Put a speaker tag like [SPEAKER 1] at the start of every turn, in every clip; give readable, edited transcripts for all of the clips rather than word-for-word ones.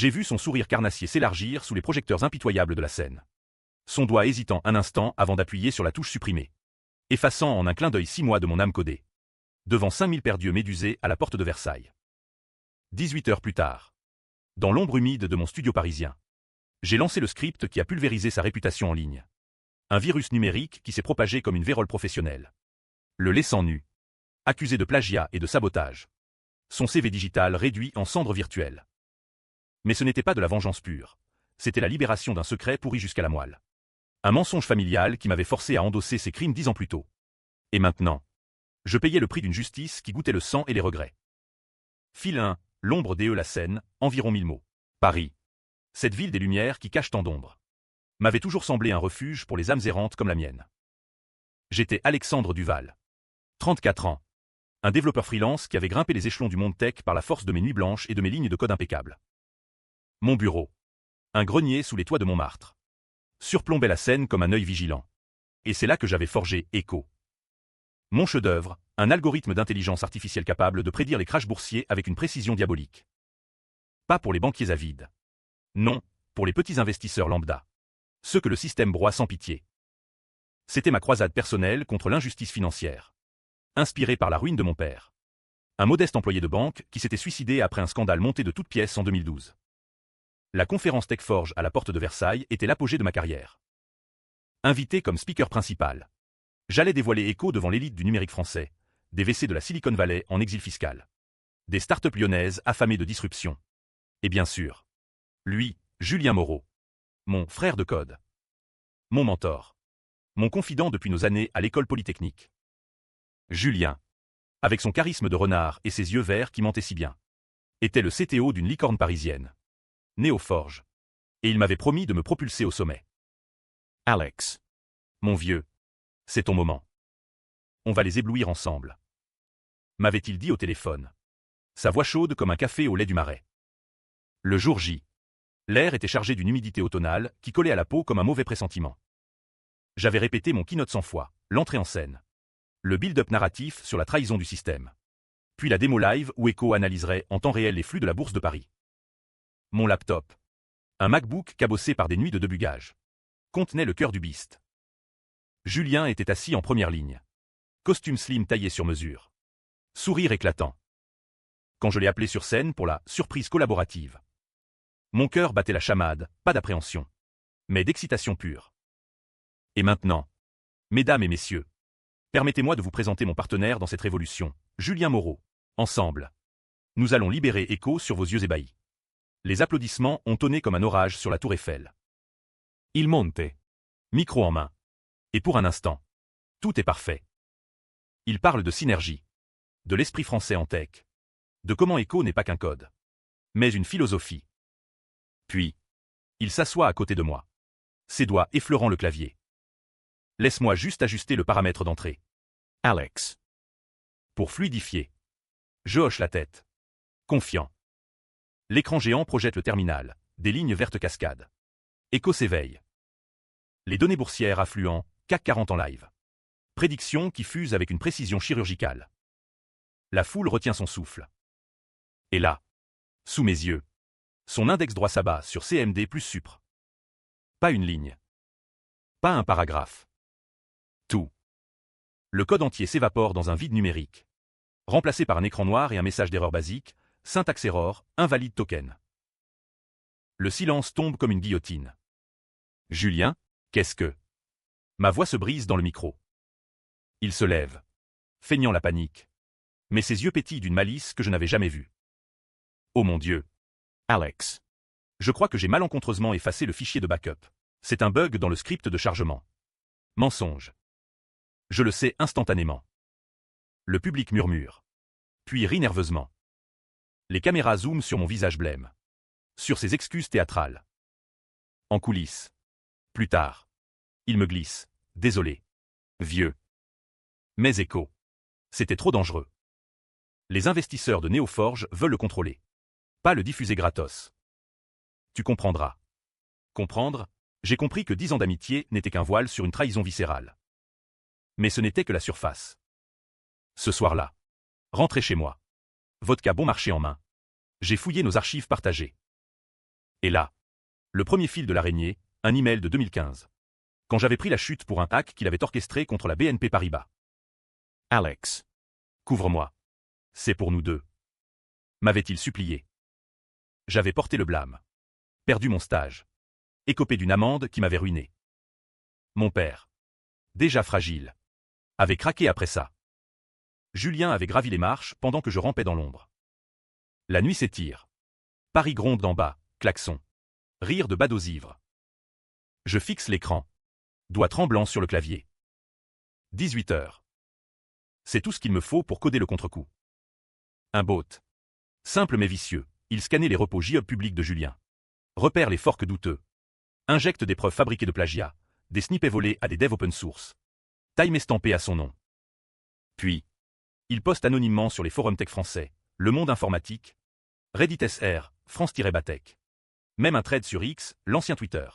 [SPEAKER 1] J'ai vu son sourire carnassier s'élargir sous les projecteurs impitoyables de la scène. Son doigt hésitant un instant avant d'appuyer sur la touche supprimée. Effaçant en un clin d'œil 6 mois de mon âme codée. Devant 5000 paires d'yeux médusés à la porte de Versailles. 18 heures plus tard. Dans l'ombre humide de mon studio parisien. J'ai lancé le script qui a pulvérisé sa réputation en ligne. Un virus numérique qui s'est propagé comme une vérole professionnelle. Le laissant nu. Accusé de plagiat et de sabotage. Son CV digital réduit en cendres virtuelles. Mais ce n'était pas de la vengeance pure. C'était la libération d'un secret pourri jusqu'à la moelle. Un mensonge familial qui m'avait forcé à endosser ses crimes 10 ans plus tôt. Et maintenant, je payais le prix d'une justice qui goûtait le sang et les regrets. Fil 1, l'ombre DE la Seine, environ 1000 mots. Paris. Cette ville des lumières qui cache tant d'ombres. M'avait toujours semblé un refuge pour les âmes errantes comme la mienne. J'étais Alexandre Duval. 34 ans. Un développeur freelance qui avait grimpé les échelons du monde tech par la force de mes nuits blanches et de mes lignes de code impeccables. Mon bureau. Un grenier sous les toits de Montmartre. Surplombait la scène comme un œil vigilant. Et c'est là que j'avais forgé Echo. Mon chef-d'œuvre, un algorithme d'intelligence artificielle capable de prédire les crashs boursiers avec une précision diabolique. Pas pour les banquiers avides. Non, pour les petits investisseurs lambda. Ceux que le système broie sans pitié. C'était ma croisade personnelle contre l'injustice financière. Inspiré par la ruine de mon père. Un modeste employé de banque qui s'était suicidé après un scandale monté de toutes pièces en 2012. La conférence TechForge à la porte de Versailles était l'apogée de ma carrière. Invité comme speaker principal. J'allais dévoiler Echo devant l'élite du numérique français, des WC de la Silicon Valley en exil fiscal. Des startups lyonnaises affamées de disruption. Et bien sûr, lui, Julien Moreau. Mon frère de code. Mon mentor. Mon confident depuis nos années à l'école polytechnique. Julien, avec son charisme de renard et ses yeux verts qui mentaient si bien, était le CTO d'une licorne parisienne. Néoforge. Et il m'avait promis de me propulser au sommet. Alex. Mon vieux. C'est ton moment. On va les éblouir ensemble. M'avait-il dit au téléphone. Sa voix chaude comme un café au lait du Marais. Le jour J. L'air était chargé d'une humidité automnale qui collait à la peau comme un mauvais pressentiment. J'avais répété mon keynote 100 fois, l'entrée en scène. Le build-up narratif sur la trahison du système. Puis la démo live où Echo analyserait en temps réel les flux de la bourse de Paris. Mon laptop. Un MacBook cabossé par des nuits de débugage. Contenait le cœur du beast. Julien était assis en première ligne. Costume slim taillé sur mesure. Sourire éclatant. Quand je l'ai appelé sur scène pour la surprise collaborative. Mon cœur battait la chamade, pas d'appréhension. Mais d'excitation pure. Et maintenant, mesdames et messieurs, permettez-moi de vous présenter mon partenaire dans cette révolution, Julien Moreau. Ensemble, nous allons libérer Echo sur vos yeux ébahis. Les applaudissements ont tonné comme un orage sur la tour Eiffel. Il monte. Micro en main. Et pour un instant, tout est parfait. Il parle de synergie. De l'esprit français en tech. De comment Echo n'est pas qu'un code. Mais une philosophie. Puis, il s'assoit à côté de moi. Ses doigts effleurant le clavier. Laisse-moi juste ajuster le paramètre d'entrée. Alex. Pour fluidifier. Je hoche la tête. Confiant. L'écran géant projette le terminal, des lignes vertes cascades. Echo s'éveille. Les données boursières affluent, CAC 40 en live. Prédiction qui fuse avec une précision chirurgicale. La foule retient son souffle. Et là, sous mes yeux, son index droit s'abat sur CMD plus Supre. Pas une ligne. Pas un paragraphe. Tout. Le code entier s'évapore dans un vide numérique. Remplacé par un écran noir et un message d'erreur basique, syntaxe error, invalide token. Le silence tombe comme une guillotine. Julien, qu'est-ce que... Ma voix se brise dans le micro. Il se lève, feignant la panique. Mais ses yeux pétillent d'une malice que je n'avais jamais vue. Oh mon Dieu. Alex. Je crois que j'ai malencontreusement effacé le fichier de backup. C'est un bug dans le script de chargement. Mensonge. Je le sais instantanément. Le public murmure. Puis rit nerveusement. Les caméras zooment sur mon visage blême. Sur ses excuses théâtrales. En coulisses. Plus tard. Il me glisse. Désolé. Vieux. Mais Echo. C'était trop dangereux. Les investisseurs de Néoforge veulent le contrôler. Pas le diffuser gratos. Tu comprendras. Comprendre, j'ai compris que 10 ans d'amitié n'étaient qu'un voile sur une trahison viscérale. Mais ce n'était que la surface. Ce soir-là. Rentré chez moi. Vodka bon marché en main. J'ai fouillé nos archives partagées. Et là, le premier fil de l'araignée, un email de 2015. Quand j'avais pris la chute pour un hack qu'il avait orchestré contre la BNP Paribas. Alex. Couvre-moi. C'est pour nous deux. M'avait-il supplié. J'avais porté le blâme. Perdu mon stage. Écopé d'une amende qui m'avait ruiné. Mon père, déjà fragile, avait craqué après ça. Julien avait gravi les marches pendant que je rampais dans l'ombre. La nuit s'étire. Paris gronde d'en bas, klaxon. Rire de badauds ivres. Je fixe l'écran. Doigts tremblants sur le clavier. 18 heures. C'est tout ce qu'il me faut pour coder le contre-coup. Un bot. Simple mais vicieux, il scannait les repos JOB publics de Julien. Repère les forks douteux. Injecte des preuves fabriquées de plagiat, des snippets volés à des devs open source. Time estampé à son nom. Puis, il poste anonymement sur les forums tech français, Le Monde Informatique, Reddit SR, France-Batech. Même un thread sur X, l'ancien Twitter.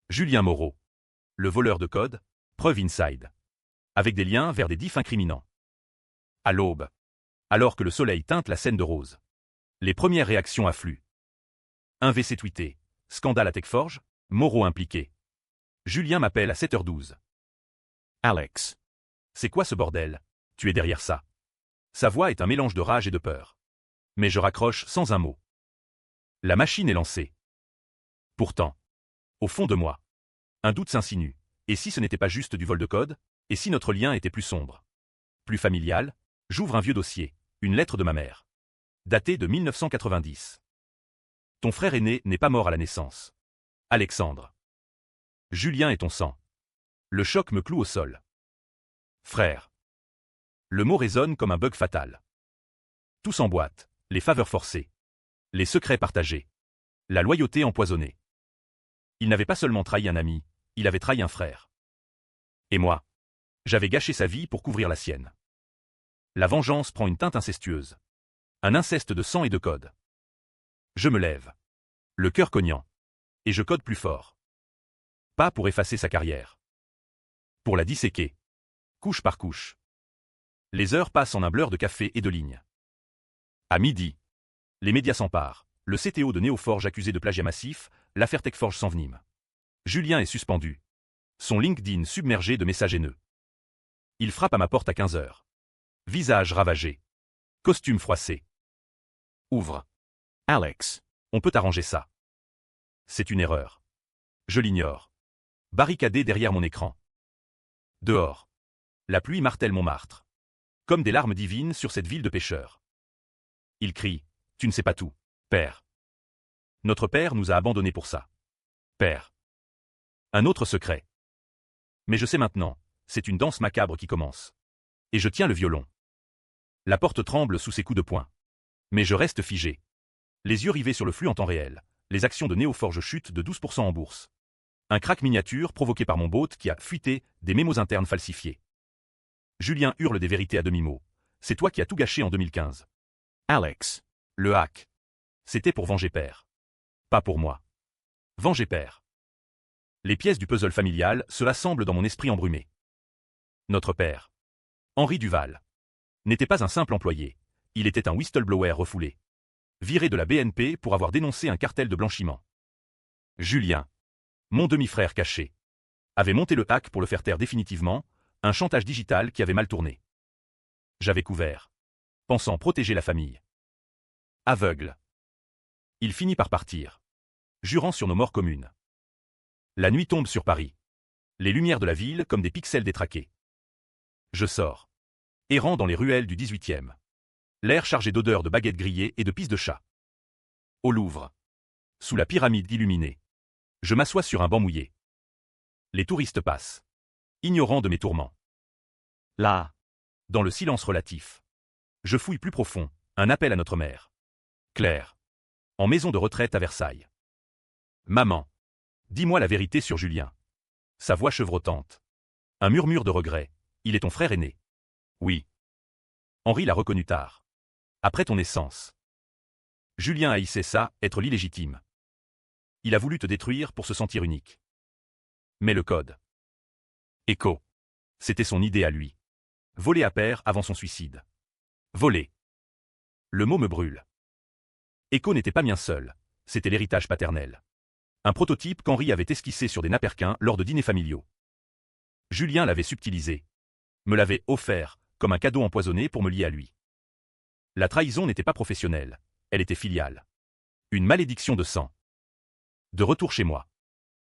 [SPEAKER 1] Julien Moreau. Le voleur de code, preuve inside. Avec des liens vers des diffs incriminants. À l'aube. Alors que le soleil teinte la scène de rose. Les premières réactions affluent. Un VC tweeté. Scandale à Techforge, Moreau impliqué. Julien m'appelle à 7h12. Alex. C'est quoi ce bordel? Tu es derrière ça. Sa voix est un mélange de rage et de peur. Mais je raccroche sans un mot. La machine est lancée. Pourtant, au fond de moi, un doute s'insinue. Et si ce n'était pas juste du vol de code? Et si notre lien était plus sombre? Plus familial? J'ouvre un vieux dossier, une lettre de ma mère. Datée de 1990. Ton frère aîné n'est pas mort à la naissance. Alexandre. Julien est ton sang. Le choc me cloue au sol. Frère. Le mot résonne comme un bug fatal. Tout s'emboîte, les faveurs forcées. Les secrets partagés. La loyauté empoisonnée. Il n'avait pas seulement trahi un ami, il avait trahi un frère. Et moi, j'avais gâché sa vie pour couvrir la sienne. La vengeance prend une teinte incestueuse. Un inceste de sang et de code. Je me lève. Le cœur cognant. Et je code plus fort. Pas pour effacer sa carrière. Pour la disséquer. Couche par couche. Les heures passent en un blur de café et de lignes. À midi. Les médias s'emparent. Le CTO de Neoforge accusé de plagiat massif, l'affaire Techforge s'envenime. Julien est suspendu. Son LinkedIn submergé de messages haineux. Il frappe à ma porte à 15h. Visage ravagé. Costume froissé. Ouvre. Alex, on peut arranger ça. C'est une erreur. Je l'ignore. Barricadé derrière mon écran. Dehors. La pluie martèle Montmartre. Comme des larmes divines sur cette ville de pêcheurs. Il crie, tu ne sais pas tout, père. Notre père nous a abandonnés pour ça. Père. Un autre secret. Mais je sais maintenant, c'est une danse macabre qui commence. Et je tiens le violon. La porte tremble sous ses coups de poing. Mais je reste figé. Les yeux rivés sur le flux en temps réel, les actions de Neoforge chutent de 12% en bourse. Un crack miniature provoqué par mon bot qui a fuité des mémos internes falsifiés. Julien hurle des vérités à demi-mot. C'est toi qui as tout gâché en 2015. Alex. Le hack. C'était pour venger père. Pas pour moi. Venger père. Les pièces du puzzle familial se rassemblent dans mon esprit embrumé. Notre père, Henri Duval, n'était pas un simple employé. Il était un whistleblower refoulé. Viré de la BNP pour avoir dénoncé un cartel de blanchiment. Julien, mon demi-frère caché, avait monté le hack pour le faire taire définitivement, un chantage digital qui avait mal tourné. J'avais couvert, pensant protéger la famille. Aveugle. Il finit par partir, jurant sur nos morts communes. La nuit tombe sur Paris. Les lumières de la ville comme des pixels détraqués. Je sors. Errant dans les ruelles du 18e. L'air chargé d'odeurs de baguettes grillées et de pisse de chat. Au Louvre. Sous la pyramide illuminée. Je m'assois sur un banc mouillé. Les touristes passent. Ignorants de mes tourments. Là. Dans le silence relatif. Je fouille plus profond, un appel à notre mère. Claire. En maison de retraite à Versailles. Maman. Dis-moi la vérité sur Julien. Sa voix chevrotante. Un murmure de regret. Il est ton frère aîné. Oui. Henri l'a reconnu tard. Après ton naissance. Julien haïssait ça, être l'illégitime. Il a voulu te détruire pour se sentir unique. Mais le code. Echo. C'était son idée à lui. Voler à père avant son suicide. Voler. Le mot me brûle. Echo n'était pas bien seul. c'était l'héritage paternel. Un prototype qu'Henri avait esquissé sur des naperquins lors de dîners familiaux. Julien l'avait subtilisé. Me l'avait offert, comme un cadeau empoisonné pour me lier à lui. La trahison n'était pas professionnelle, elle était filiale. Une malédiction de sang. De retour chez moi.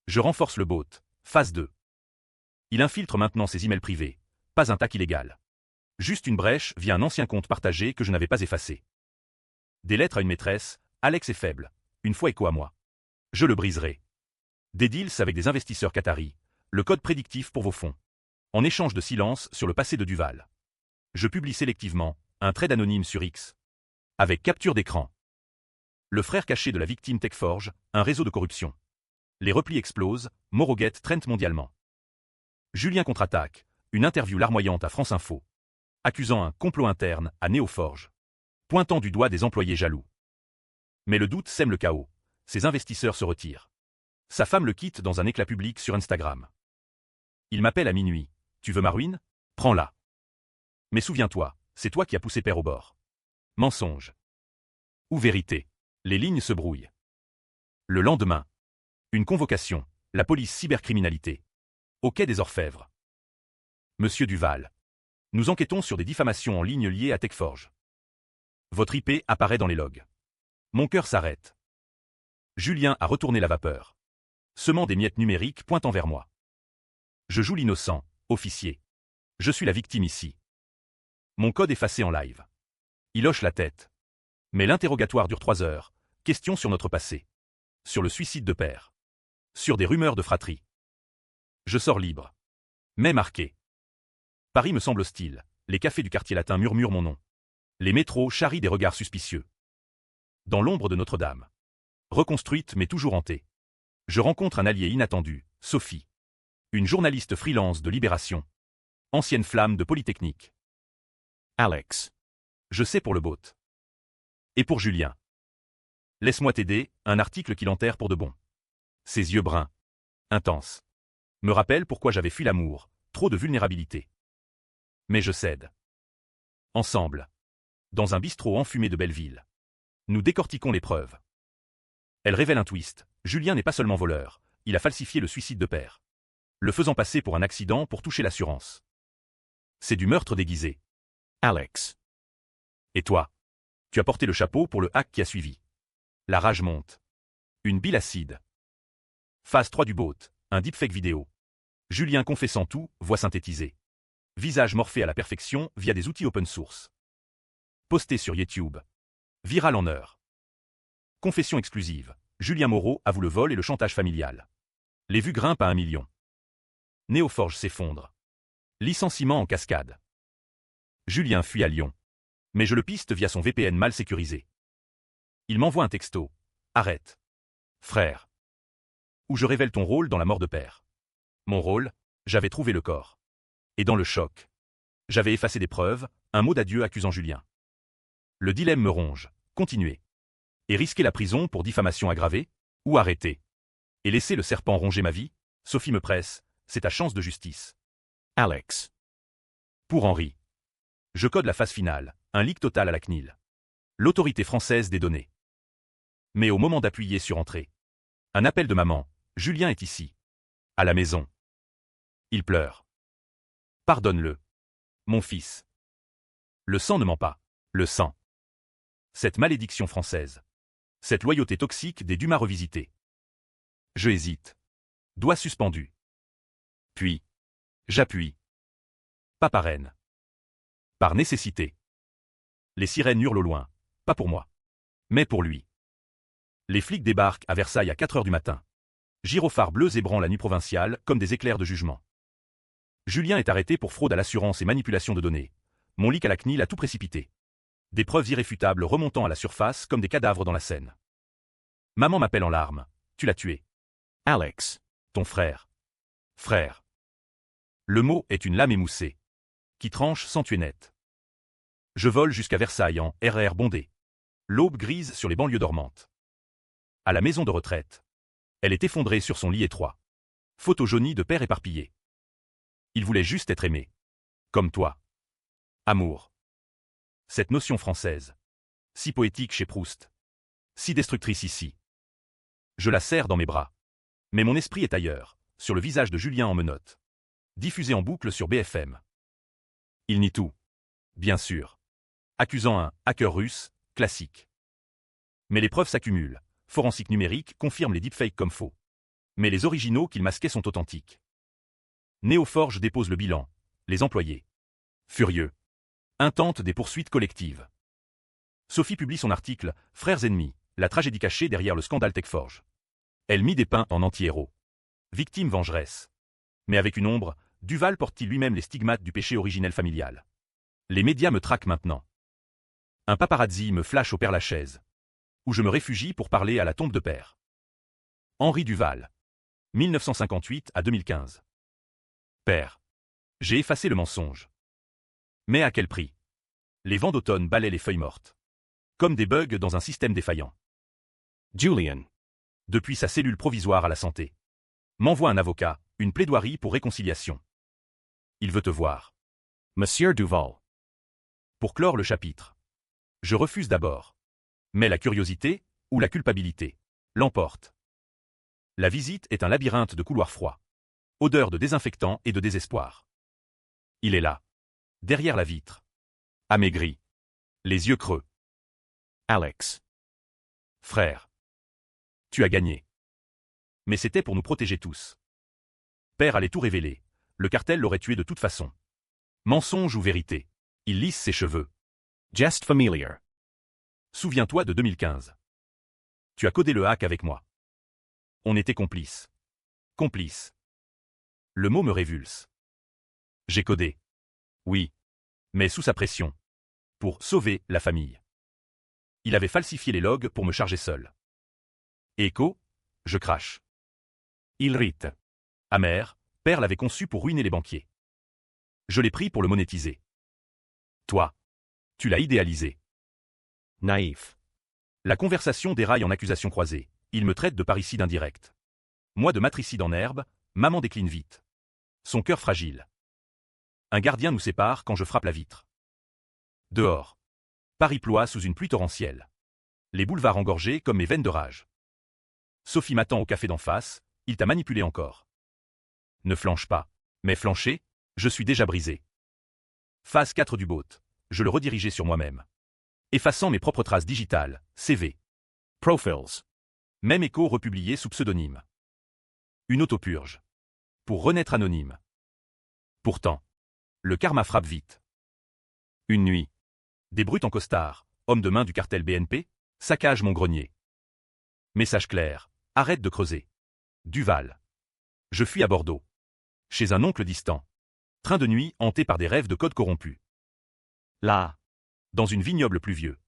[SPEAKER 1] Je renforce le bot, phase 2. Il infiltre maintenant ses emails privés, pas un tac illégal. Juste une brèche via un ancien compte partagé que je n'avais pas effacé. Des lettres à une maîtresse, Alex est faible, une fois écho à moi. Je le briserai. Des deals avec des investisseurs qataris, le code prédictif pour vos fonds. En échange de silence sur le passé de Duval. Je publie sélectivement, un trade anonyme sur X. Avec capture d'écran. Le frère caché de la victime Techforge, un réseau de corruption. Les replis explosent, Moroguet trend mondialement. Julien contre-attaque, une interview larmoyante à France Info. Accusant un complot interne à Néoforge. Pointant du doigt des employés jaloux. Mais le doute sème le chaos. Ses investisseurs se retirent. Sa femme le quitte dans un éclat public sur Instagram. Il m'appelle à minuit. Tu veux ma ruine? Prends-la. Mais souviens-toi, c'est toi qui as poussé père au bord. Mensonge. Ou vérité. Les lignes se brouillent. Le lendemain. Une convocation. La police cybercriminalité. Au quai des Orfèvres. Monsieur Duval. Nous enquêtons sur des diffamations en ligne liées à Techforge. Votre IP apparaît dans les logs. Mon cœur s'arrête. Julien a retourné la vapeur. Semant des miettes numériques pointant vers moi. Je joue l'innocent, officier. Je suis la victime ici. Mon code effacé en live. Il hoche la tête. Mais l'interrogatoire dure 3 heures. Question sur notre passé. Sur le suicide de père. Sur des rumeurs de fratrie. Je sors libre. Mais marqué. Paris me semble hostile. Les cafés du quartier latin murmurent mon nom. Les métros charrient des regards suspicieux. Dans l'ombre de Notre-Dame. Reconstruite mais toujours hantée. Je rencontre un allié inattendu, Sophie. Une journaliste freelance de Libération. Ancienne flamme de Polytechnique. Alex. Je sais pour le bot. Et pour Julien. Laisse-moi t'aider, un article qui l'enterre pour de bon. Ses yeux bruns. Intenses. Me rappelle pourquoi j'avais fui l'amour, trop de vulnérabilité. Mais je cède. Ensemble. Dans un bistrot enfumé de Belleville. Nous décortiquons les preuves. Elle révèle un twist. Julien n'est pas seulement voleur, il a falsifié le suicide de père. Le faisant passer pour un accident pour toucher l'assurance. C'est du meurtre déguisé. Alex. Et toi? Tu as porté le chapeau pour le hack qui a suivi. La rage monte. Une bile acide. Phase 3 du bot, un deepfake vidéo. Julien confessant tout, voix synthétisée. Visage morphé à la perfection via des outils open source. Posté sur YouTube. Viral en heures. Confession exclusive. Julien Moreau avoue le vol et le chantage familial. Les vues grimpent à 1 million. Néoforge s'effondre. Licenciement en cascade. Julien fuit à Lyon. Mais je le piste via son VPN mal sécurisé. Il m'envoie un texto. Arrête. Frère. Où je révèle ton rôle dans la mort de père. Mon rôle, j'avais trouvé le corps. Et dans le choc. J'avais effacé des preuves, un mot d'adieu accusant Julien. Le dilemme me ronge. Continuer. Et risquer la prison pour diffamation aggravée? Ou arrêter? Et laisser le serpent ronger ma vie? Sophie me presse, c'est ta chance de justice. Alex. Pour Henri. Je code la phase finale, un leak total à la CNIL. L'autorité française des données. Mais au moment d'appuyer sur Entrée. Un appel de maman, Julien est ici. À la maison. Il pleure. Pardonne-le. Mon fils. Le sang ne ment pas. Le sang. Cette malédiction française. Cette loyauté toxique des Dumas revisités. Je hésite. Doigt suspendu. Puis. J'appuie. Pas par haine. Par nécessité. Les sirènes hurlent au loin. Pas pour moi. Mais pour lui. Les flics débarquent à Versailles à 4 heures du matin. Gyrophares bleus ébranlent la nuit provinciale comme des éclairs de jugement. Julien est arrêté pour fraude à l'assurance et manipulation de données. Mon leak à la CNIL a tout précipité. Des preuves irréfutables remontant à la surface comme des cadavres dans la Seine. Maman m'appelle en larmes. Tu l'as tué. Alex. Ton frère. Frère. Le mot est une lame émoussée. Qui tranche sans tuer net. Je vole jusqu'à Versailles en RR bondé. L'aube grise sur les banlieues dormantes. À la maison de retraite. Elle est effondrée sur son lit étroit. Photo jaunie de père éparpillé. Il voulait juste être aimé. Comme toi. Amour. Cette notion française. Si poétique chez Proust. Si destructrice ici. Je la serre dans mes bras. Mais mon esprit est ailleurs, sur le visage de Julien en menottes. Diffusé en boucle sur BFM. Il nie tout. Bien sûr. Accusant un hacker russe, classique. Mais les preuves s'accumulent. Forensique numérique confirme les deepfakes comme faux. Mais les originaux qu'il masquait sont authentiques. Néoforge dépose le bilan. Les employés. Furieux. Intentent des poursuites collectives. Sophie publie son article « Frères ennemis, la tragédie cachée derrière le scandale Techforge ». Elle mit des peints en anti-héros. Victime vengeresse. Mais avec une ombre, Duval porte-t-il lui-même les stigmates du péché originel familial. Les médias me traquent maintenant. Un paparazzi me flash au Père-Lachaise. Où je me réfugie pour parler à la tombe de père. Henri Duval. 1958 à 2015. Père. J'ai effacé le mensonge. Mais à quel prix? Les vents d'automne balaient les feuilles mortes. Comme des bugs dans un système défaillant. Julian. Depuis sa cellule provisoire à la santé. M'envoie un avocat, une plaidoirie pour réconciliation. Il veut te voir. Monsieur Duval. Pour clore le chapitre. Je refuse d'abord. Mais la curiosité, ou la culpabilité, l'emporte. La visite est un labyrinthe de couloirs froids. Odeur de désinfectant et de désespoir. Il est là. Derrière la vitre. Amaigri. Les yeux creux. Alex. Frère. Tu as gagné. Mais c'était pour nous protéger tous. Père allait tout révéler. Le cartel l'aurait tué de toute façon. Mensonge ou vérité. Il lisse ses cheveux. Just familiar. Souviens-toi de 2015. Tu as codé le hack avec moi. On était complices. Complices. Le mot me révulse. J'ai codé. Oui. Mais sous sa pression. Pour sauver la famille. Il avait falsifié les logs pour me charger seul. Écho, je crache. Il rite. Amer, père l'avait conçu pour ruiner les banquiers. Je l'ai pris pour le monétiser. Toi, tu l'as idéalisé. Naïf. La conversation déraille en accusations croisées. Il me traite de parricide indirect. Moi de matricide en herbe, maman décline vite. Son cœur fragile. Un gardien nous sépare quand je frappe la vitre. Dehors. Paris ploie sous une pluie torrentielle. Les boulevards engorgés comme mes veines de rage. Sophie m'attend au café d'en face, il t'a manipulé encore. Ne flanche pas. Mais flancher, je suis déjà brisé. Phase 4 du bot. Je le redirigeais sur moi-même. Effaçant mes propres traces digitales, CV. Profiles. Même écho republié sous pseudonyme. Une autopurge. Pour renaître anonyme. Pourtant. Le karma frappe vite. Une nuit. Des brutes en costard, hommes de main du cartel BNP, saccagent mon grenier. Message clair. Arrête de creuser. Duval. Je fuis à Bordeaux. Chez un oncle distant. Train de nuit hanté par des rêves de code corrompus. Là. Dans une vignoble pluvieux.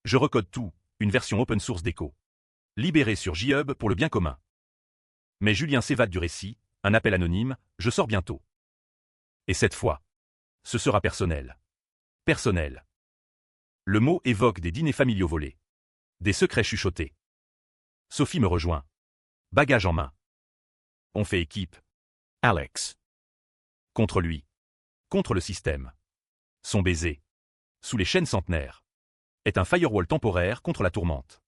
[SPEAKER 1] Je recode tout, une version open source d'écho. Libéré sur JHub pour le bien commun. Mais Julien s'évade du récit, un appel anonyme, je sors bientôt. Et cette fois, ce sera personnel. Personnel. Le mot évoque des dîners familiaux volés. Des secrets chuchotés. Sophie me rejoint. Bagage en main. On fait équipe. Alex. Contre lui. Contre le système. Son baiser. Sous les chaînes centenaires. Est un firewall temporaire contre la tourmente.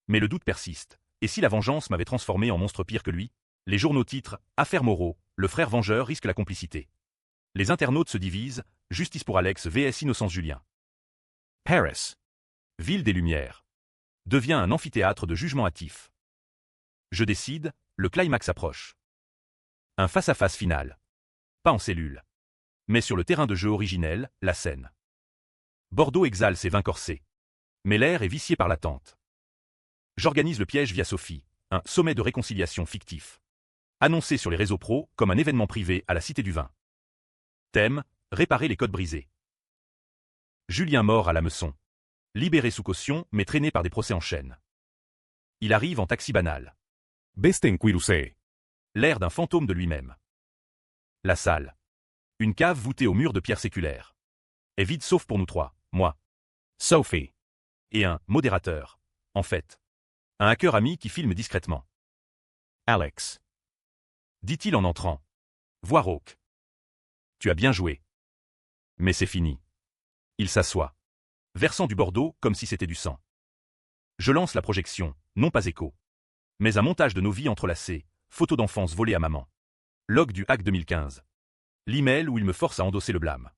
[SPEAKER 1] Mais le doute persiste. Et si la vengeance m'avait transformé en monstre pire que lui? Les journaux titrent « Affaire Moreau, le frère vengeur risque la complicité ». Les internautes se divisent « Justice pour Alex vs Innocence Julien ». Paris. Ville des Lumières. Devient un amphithéâtre de jugement hâtif. Je décide, le climax approche. Un face-à-face final. Pas en cellule. Mais sur le terrain de jeu originel, la scène. Bordeaux exhale ses vins corsés. Mais l'air est vicié par l'attente. J'organise le piège via Sophie, un sommet de réconciliation fictif. Annoncé sur les réseaux pro comme un événement privé à la Cité du Vin. Thème, réparer les codes brisés. Julien mort à l'hameçon. Libéré sous caution mais traîné par des procès en chaîne. Il arrive en taxi banal. Bestenquirusé. L'air d'un fantôme de lui-même. La salle. Une cave voûtée au mur de pierre séculaire. Est vide sauf pour nous trois, moi. Sophie. Et un modérateur, en fait. Un hacker ami qui filme discrètement. Alex. Dit-il en entrant. Voix rauque. Tu as bien joué. Mais c'est fini. Il s'assoit. Versant du Bordeaux comme si c'était du sang. Je lance la projection, non pas écho. Mais un montage de nos vies entrelacées, photos d'enfance volées à maman. Log du hack 2015. L'email où il me force à endosser le blâme.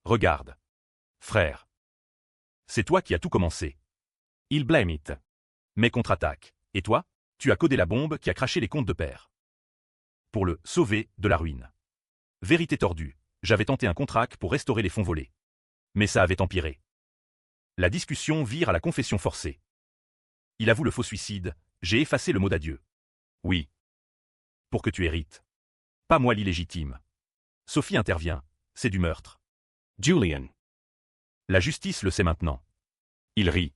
[SPEAKER 1] Regarde. Frère. C'est toi qui as tout commencé. Il blame it. Mais contre-attaque. Et toi, tu as codé la bombe qui a craché les comptes de père. Pour le sauver de la ruine. Vérité tordue, j'avais tenté un contract pour restaurer les fonds volés. Mais ça avait empiré. La discussion vire à la confession forcée. Il avoue le faux suicide, j'ai effacé le mot d'adieu. Oui. Pour que tu hérites. Pas moi l'illégitime. Sophie intervient, c'est du meurtre.
[SPEAKER 2] Julian.
[SPEAKER 1] La justice le sait maintenant. Il rit.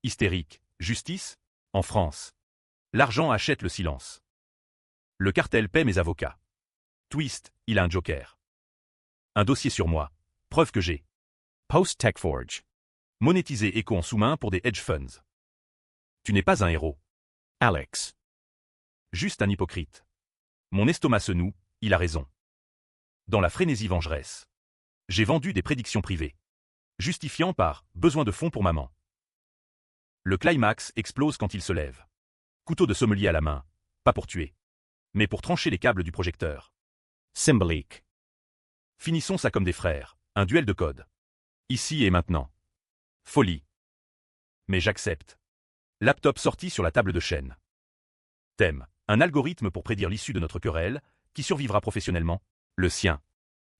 [SPEAKER 1] Hystérique. Justice? En France. L'argent achète le silence. Le cartel paie mes avocats. Twist, il a un joker. Un dossier sur moi. Preuve que j'ai.
[SPEAKER 2] Post-TechForge.
[SPEAKER 1] Monétisé Echo en sous-main pour des hedge funds. Tu n'es pas un héros.
[SPEAKER 2] Alex.
[SPEAKER 1] Juste un hypocrite. Mon estomac se noue, il a raison. Dans la frénésie vengeresse. J'ai vendu des prédictions privées. Justifiant par « besoin de fonds pour maman ». Le climax explose quand il se lève. Couteau de sommelier à la main, pas pour tuer, mais pour trancher les câbles du projecteur.
[SPEAKER 2] Symbolique.
[SPEAKER 1] Finissons ça comme des frères, un duel de code. Ici et maintenant. Folie. Mais j'accepte. Laptop sorti sur la table de chaîne. Thème, un algorithme pour prédire l'issue de notre querelle, qui survivra professionnellement. Le sien.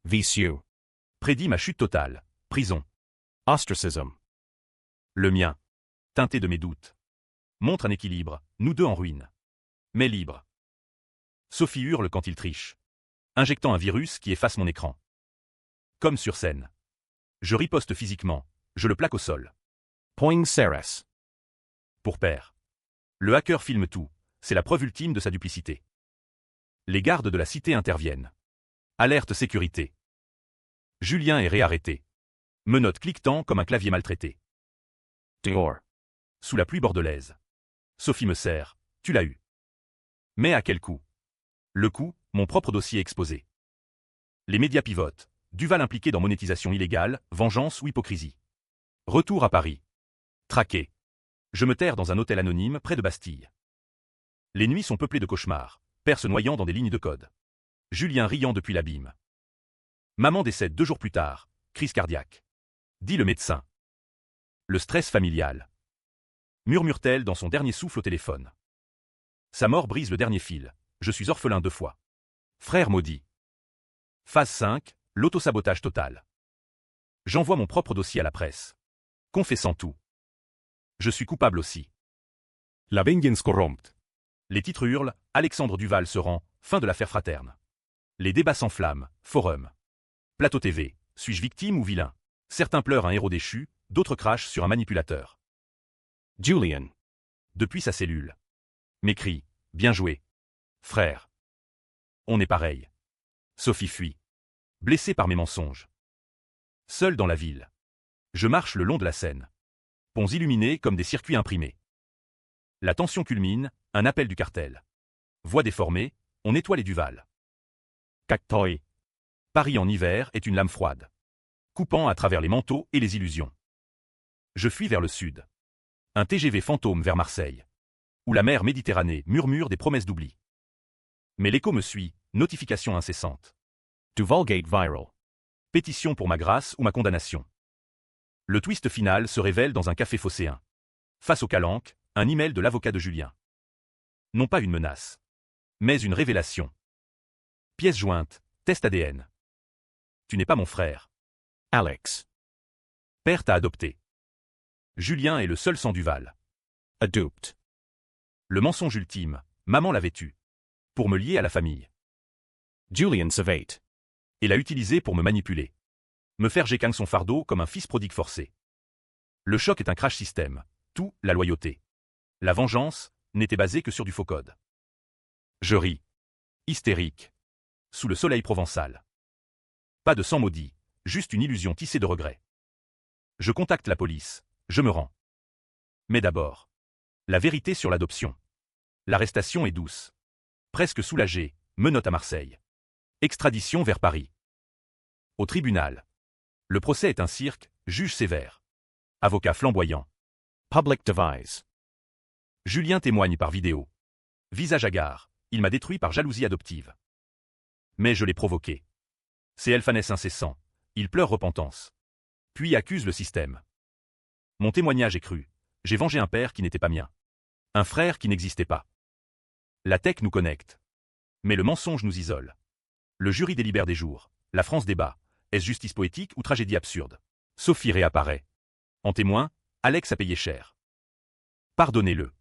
[SPEAKER 2] Vicieux.
[SPEAKER 1] Prédit ma chute totale. Prison.
[SPEAKER 2] Ostracism.
[SPEAKER 1] Le mien. Teinté de mes doutes. Montre un équilibre, nous deux en ruine. Mais libre. Sophie hurle quand il triche. Injectant un virus qui efface mon écran. Comme sur scène. Je riposte physiquement, je le plaque au sol.
[SPEAKER 2] Poing Ceres.
[SPEAKER 1] Pour père. Le hacker filme tout, c'est la preuve ultime de sa duplicité. Les gardes de la cité interviennent. Alerte sécurité. Julien est réarrêté. Menottes cliquetant comme un clavier maltraité.
[SPEAKER 2] Dehors.
[SPEAKER 1] Sous la pluie bordelaise. Sophie me serre, tu l'as eu. Mais à quel coût? Le coût, mon propre dossier exposé. Les médias pivotent, Duval impliqué dans monétisation illégale, vengeance ou hypocrisie. Retour à Paris. Traqué. Je me terre dans un hôtel anonyme près de Bastille. Les nuits sont peuplées de cauchemars, père se noyant dans des lignes de code. Julien riant depuis l'abîme. Maman décède 2 jours plus tard, crise cardiaque. Dit le médecin. Le stress familial. Murmure-t-elle dans son dernier souffle au téléphone. Sa mort brise le dernier fil, je suis orphelin 2 fois. Frère maudit. Phase 5, l'autosabotage total. J'envoie mon propre dossier à la presse. Confessant tout. Je suis coupable aussi.
[SPEAKER 2] La vengeance corrompt.
[SPEAKER 1] Les titres hurlent, Alexandre Duval se rend, fin de l'affaire Fraterne. Les débats s'enflamment, forum. Plateau TV, suis-je victime ou vilain? Certains pleurent un héros déchu, d'autres crachent sur un manipulateur.
[SPEAKER 2] Julian.
[SPEAKER 1] Depuis sa cellule. M'écrit, bien joué. Frère. On est pareil. Sophie fuit. Blessée par mes mensonges. Seul dans la ville. Je marche le long de la Seine. Ponts illuminés comme des circuits imprimés. La tension culmine, un appel du cartel. Voix déformée, on nettoie les Duval.
[SPEAKER 2] Cactoy.
[SPEAKER 1] Paris en hiver est une lame froide. Coupant à travers les manteaux et les illusions. Je fuis vers le sud. Un TGV fantôme vers Marseille. Où la mer Méditerranée murmure des promesses d'oubli. Mais l'écho me suit, notification incessante.
[SPEAKER 2] Duvalgate viral.
[SPEAKER 1] Pétition pour ma grâce ou ma condamnation. Le twist final se révèle dans un café phocéen. Face au calanque, un email de l'avocat de Julien. Non pas une menace, mais une révélation. Pièce jointe, test ADN. Tu n'es pas mon frère.
[SPEAKER 2] Alex.
[SPEAKER 1] Père t'a adopté. Julien est le seul sans Duval.
[SPEAKER 2] Adopted.
[SPEAKER 1] Le mensonge ultime, maman l'avait tu. Pour me lier à la famille.
[SPEAKER 2] Julian Savate.
[SPEAKER 1] Et l'a utilisé pour me manipuler. Me faire géquingue son fardeau comme un fils prodigue forcé. Le choc est un crash système. Tout, la loyauté. La vengeance, n'était basée que sur du faux code. Je ris. Hystérique. Sous le soleil provençal. Pas de sang maudit, juste une illusion tissée de regrets. Je contacte la police, je me rends. Mais d'abord, la vérité sur l'adoption. L'arrestation est douce. Presque soulagée, menottes à Marseille. Extradition vers Paris. Au tribunal. Le procès est un cirque, juge sévère. Avocat flamboyant.
[SPEAKER 2] Public device.
[SPEAKER 1] Julien témoigne par vidéo. Visage hagard, il m'a détruit par jalousie adoptive. Mais je l'ai provoqué. C'est Elfanès incessant, il pleure repentance. Puis accuse le système. Mon témoignage est cru. J'ai vengé un père qui n'était pas mien. Un frère qui n'existait pas. La tech nous connecte. Mais le mensonge nous isole. Le jury délibère des jours. La France débat. Est-ce justice poétique ou tragédie absurde? Sophie réapparaît. En témoin, Alex a payé cher. Pardonnez-le.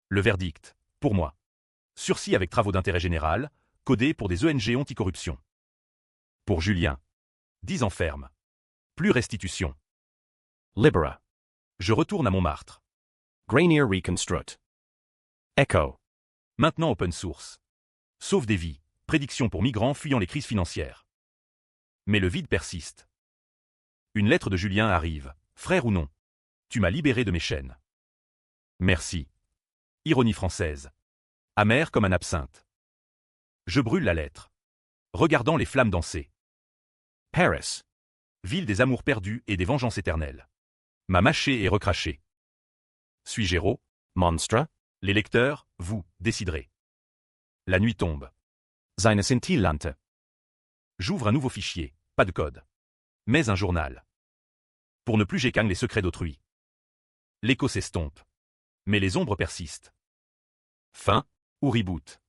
[SPEAKER 1] Le verdict, pour moi. Sursis avec travaux d'intérêt général, codé pour des ONG anticorruption. Pour Julien. 10 ans ferme. Plus restitution.
[SPEAKER 2] Libera.
[SPEAKER 1] Je retourne à Montmartre.
[SPEAKER 2] Grainier reconstruct. Echo.
[SPEAKER 1] Maintenant open source. Sauve des vies. Prédiction pour migrants fuyant les crises financières. Mais le vide persiste. Une lettre de Julien arrive. Frère ou non. Tu m'as libéré de mes chaînes. Merci. Ironie française. Amère comme un absinthe. Je brûle la lettre. Regardant les flammes danser.
[SPEAKER 2] Paris.
[SPEAKER 1] Ville des amours perdus et des vengeances éternelles. M'a mâché et recraché. Suis-je héros?
[SPEAKER 2] Monstre.
[SPEAKER 1] Les lecteurs, vous, déciderez. La nuit tombe.
[SPEAKER 2] Seine Scintillante.
[SPEAKER 1] J'ouvre un nouveau fichier, pas de code. Mais un journal. Pour ne plus j'écagne les secrets d'autrui. L'écho s'estompe. Mais les ombres persistent. Fin ou reboot?